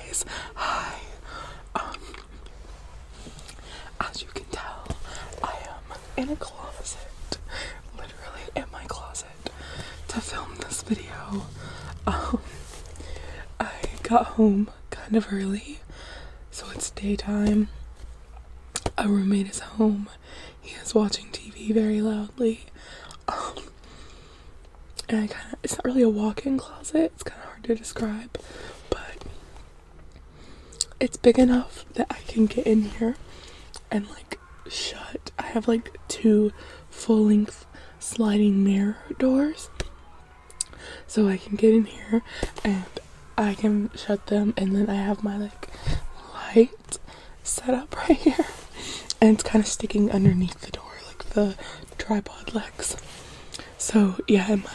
guys, hi. As you can tell, I am in a closet, literally in my closet, to film this video. I got home kind of early, so it's daytime. A roommate is home. He is watching TV very loudly. And it's not really a walk-in closet. It's kind of hard to describe, but it's big enough that I can get in here and like shut. I have like 2 full-length sliding mirror doors, so I can get in here and I can shut them, and then I have my like light set up right here, and it's kind of sticking underneath the door, like the tripod legs. So yeah, and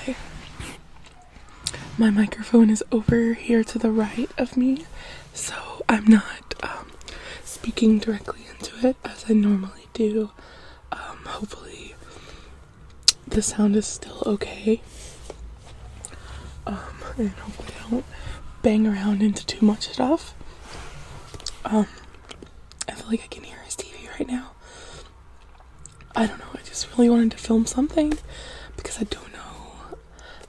my microphone is over here to the right of me, so I'm not speaking directly into it as I normally do. Hopefully the sound is still okay, and hopefully I don't bang around into too much stuff. I feel like I can hear his TV right now. I don't know, I just really wanted to film something because I don't know,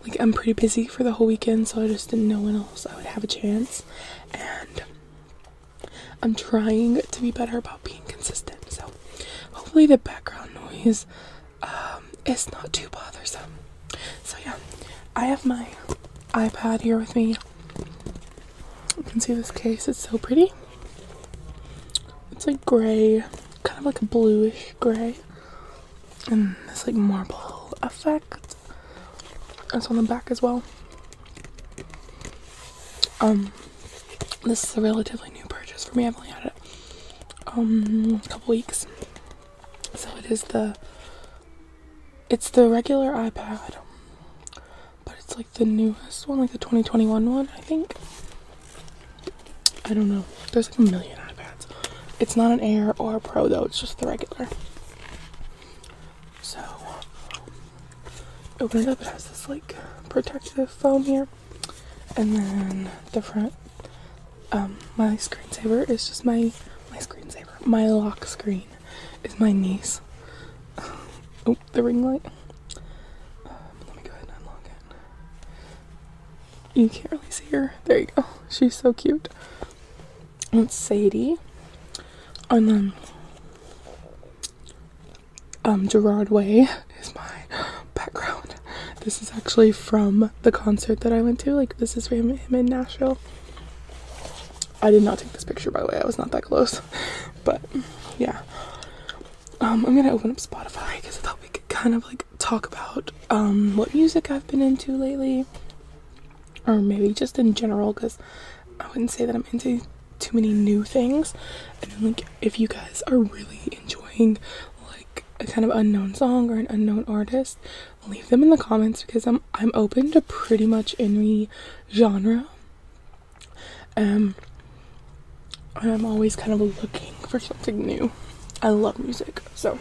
like I'm pretty busy for the whole weekend, so I just didn't know when else I would have a chance, and I'm trying to be better about being consistent, so hopefully the background noise is not too bothersome. So yeah, I have my iPad here with me. You can see this case, it's so pretty. It's like gray, kind of like a bluish gray, and this like marble effect. It's on the back as well. This is a relatively new purchase for me. I've only had it a couple weeks. So it's the regular iPad, but it's like the newest one, like the 2021 one, I think. I don't know. There's like a million iPads. It's not an Air or a Pro though, it's just the regular. So open it up, it has this like protective foam here, and then the front, my screensaver is just my screensaver. My lock screen is my niece. Oh, the ring light. Let me go ahead and unlock it. You can't really see her. There you go. She's so cute. It's Sadie. And then Gerard Way is my background. This is actually from the concert that I went to. Like, this is from him in Nashville. I did not take this picture, by the way. I was not that close. But yeah, I'm gonna open up Spotify because I thought we could kind of like talk about what music I've been into lately, or maybe just in general, because I wouldn't say that I'm into too many new things. And then, like, if you guys are really enjoying like a kind of unknown song or an unknown artist, leave them in the comments, because I'm open to pretty much any genre. And I'm always kind of looking for something new. I love music, so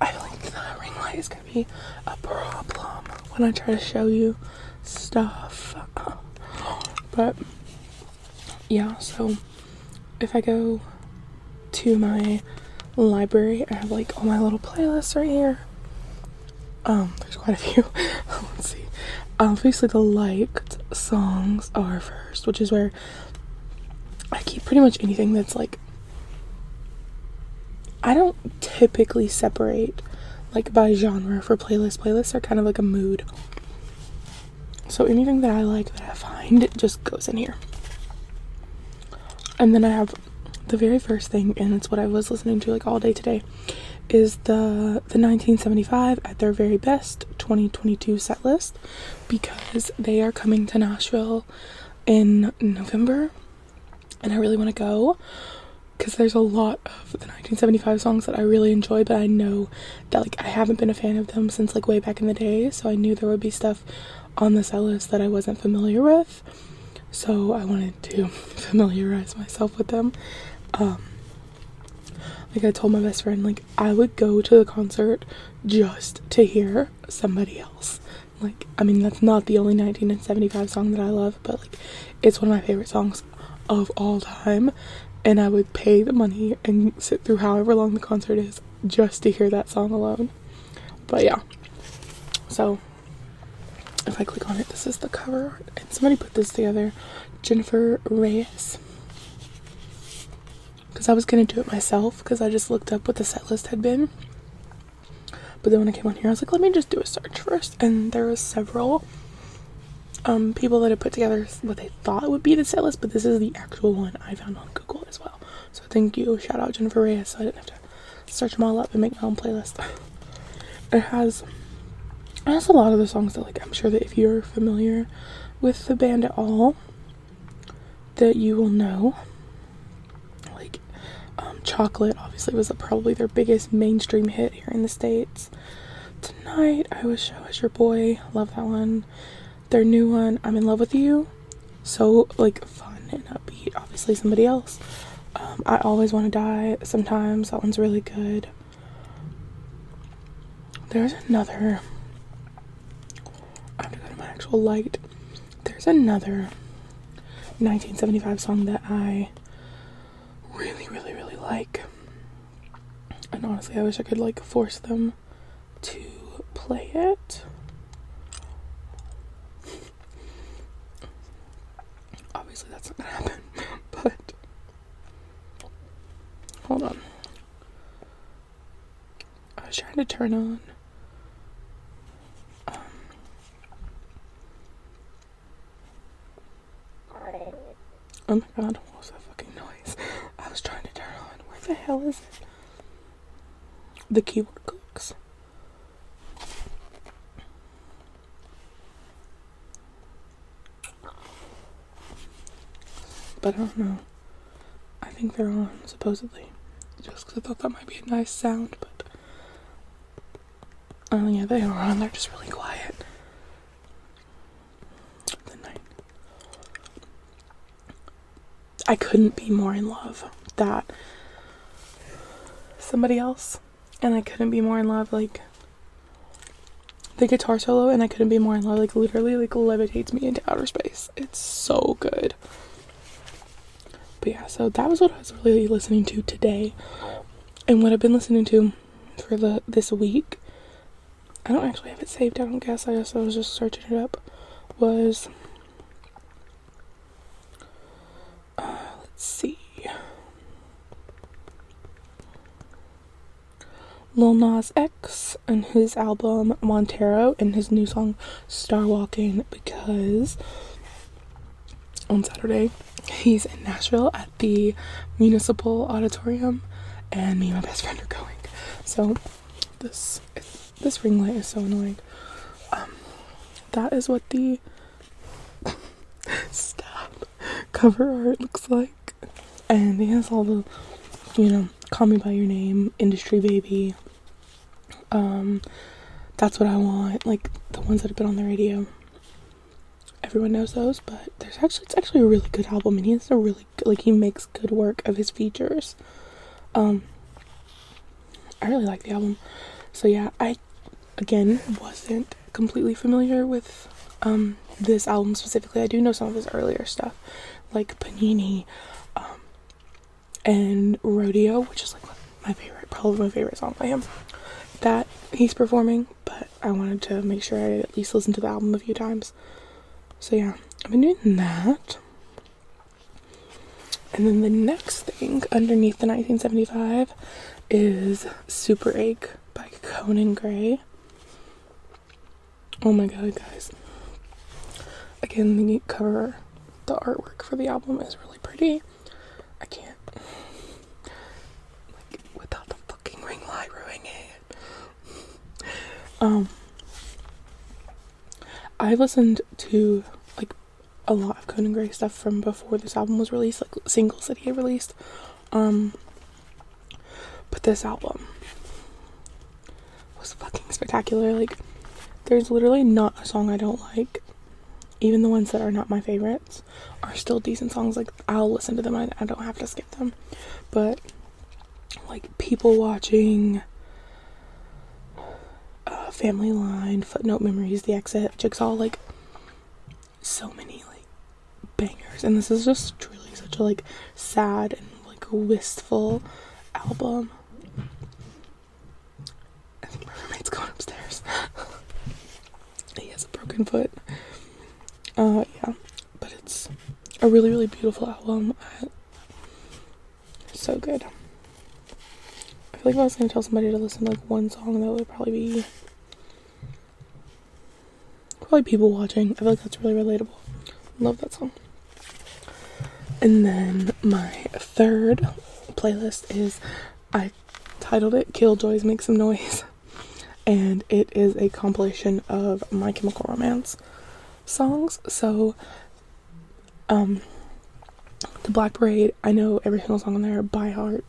I feel like the ring light is gonna be a problem when I try to show you stuff. But yeah, so if I go to my library, I have like all my little playlists right here. There's quite a few. Let's see. Obviously the liked songs are first, which is where I keep pretty much anything that's like, I don't typically separate like by genre for playlists. Playlists are kind of like a mood. So anything that I like, that I find, it just goes in here. And then I have the very first thing, and it's what I was listening to like all day today, is the 1975 at their very best 2022 set list, because they are coming to Nashville in November, and I really want to go because there's a lot of the 1975 songs that I really enjoy, but I know that like I haven't been a fan of them since like way back in the day, so I knew there would be stuff on the set list that I wasn't familiar with, so I wanted to familiarize myself with them. Like I told my best friend, like I would go to the concert just to hear somebody else Like, I mean, that's not the only 1975 song that I love, but like, it's one of my favorite songs of all time, and I would pay the money and sit through however long the concert is just to hear that song alone. But yeah, so if I click on it, this is the cover art, and somebody put this together, Jennifer Reyes, because I was gonna do it myself because I just looked up what the set list had been. But then when I came on here, I was like, let me just do a search first. And there was several people that had put together what they thought would be the set list, but this is the actual one I found on Google as well. So thank you, shout out Jennifer Reyes, so I didn't have to search them all up and make my own playlist. It has a lot of the songs that, like, I'm sure that if you're familiar with the band at all, that you will know. Like, Chocolate obviously was probably their biggest mainstream hit here in the States. Tonight, I Wish I Was Your Boy, love that one. Their new one, I'm in Love with You, so like fun and upbeat. Obviously Somebody Else. I Always Want to Die, Sometimes, that one's really good. There's another, I have to go to my actual light. There's another 1975 song that I really like, and honestly I wish I could like force them to play it. Obviously that's not gonna happen, but hold on, I was trying to turn on oh my god, what was that fucking noise? I was trying to turn on, where the hell is it? The keyboard clicks. But I don't know. I think they're on, supposedly. Just because I thought that might be a nice sound, but oh yeah, they are on. They're just really quiet. The night. I couldn't be more in love. That Somebody Else, and I couldn't be more in love, like the guitar solo, and I couldn't be more in love, like literally like levitates me into outer space. It's so good. But yeah, so that was what I was really listening to today, and what I've been listening to for this week, I don't actually have it saved, I don't guess, I guess I was just searching it up, was let's see, Lil Nas X and his album Montero and his new song Star Walking, because on Saturday he's in Nashville at the Municipal Auditorium and me and my best friend are going. So this ring light is so annoying. That is what the stop cover art looks like, and he has all the, you know, Call Me By Your Name, Industry Baby, That's What I Want, like the ones that have been on the radio. Everyone knows those, but it's actually a really good album, and he has a really good, like, he makes good work of his features. I really like the album. So yeah, I again wasn't completely familiar with this album specifically. I do know some of his earlier stuff, like Panini, and Rodeo, which is like probably my favorite song by him that he's performing, but I wanted to make sure I at least listened to the album a few times. So yeah, I've been doing that. And then the next thing underneath the 1975 is Super Ache by Conan Gray. Oh my god, guys. Again, the cover, the artwork for the album is really pretty. I can't, like, without the fucking ring light ruining it. I listened to, like, a lot of Conan Gray stuff from before this album was released, like singles that he had released. But this album was fucking spectacular. Like, there's literally not a song I don't like. Even the ones that are not my favorites are still decent songs. Like, I'll listen to them, I don't have to skip them. But like People Watching, Family Line, Footnote Memories, The Exit, Jigsaw, like so many like bangers. And this is just truly such a like sad and like wistful album. I think my roommate's going upstairs. He has a broken foot. Yeah, but it's a really, really beautiful album. So good. I feel like if I was gonna tell somebody to listen to like one song, that would probably be People Watching. I feel like that's really relatable. Love that song. And then my third playlist is, I titled it Killjoys Make Some Noise, and it is a compilation of My Chemical Romance songs. So the Black Parade, I know every single song on there by heart.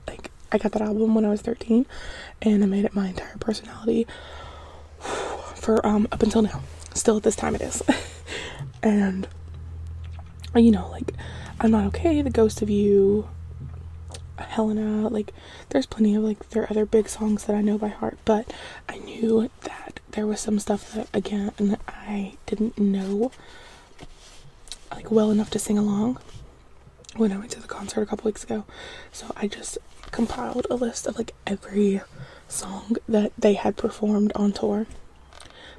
Like, I got that album when I was 13 and I made it my entire personality for up until now. Still at this time it is. And you know, like, I'm Not Okay, The Ghost of You, Helena, like, there's plenty of like their other big songs that I know by heart, but I knew that there was some stuff that, again, I didn't know like well enough to sing along when I went to the concert a couple weeks ago. So I just compiled a list of like every song that they had performed on tour,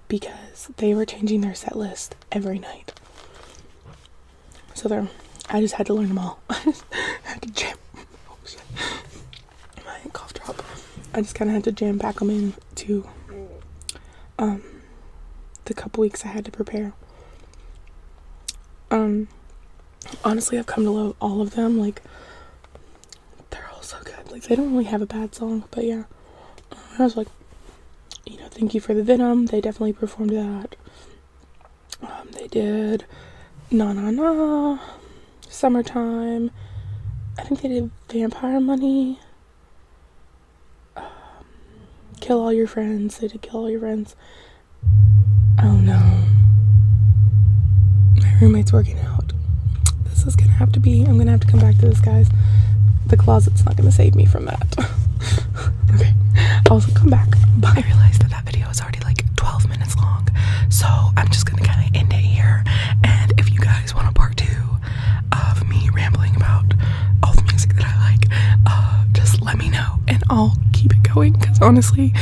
because they were changing their set list every night. So I just had to learn them all. I had to jam. Oh shit. My cough drop. I just kind of had to jam pack them in to the couple weeks I had to prepare. Honestly, I've come to love all of them. Like, they're all so good. Like, they don't really have a bad song, but yeah. I was like, you know, Thank You for the Venom. They definitely performed that. They did Na Na Na, Summertime. I think they did Vampire Money. Kill All Your Friends. They did Kill All Your Friends. Oh no. My roommate's working out. This is gonna have to be, I'm gonna have to come back to this, guys. The closet's not gonna save me from that. Okay, I'll come back. Bye. I realized that video is already like 12 minutes long, so I'm just gonna kind of end it here. And if you guys want a part 2 of me rambling about all the music that I like, just let me know and I'll keep it going, because honestly,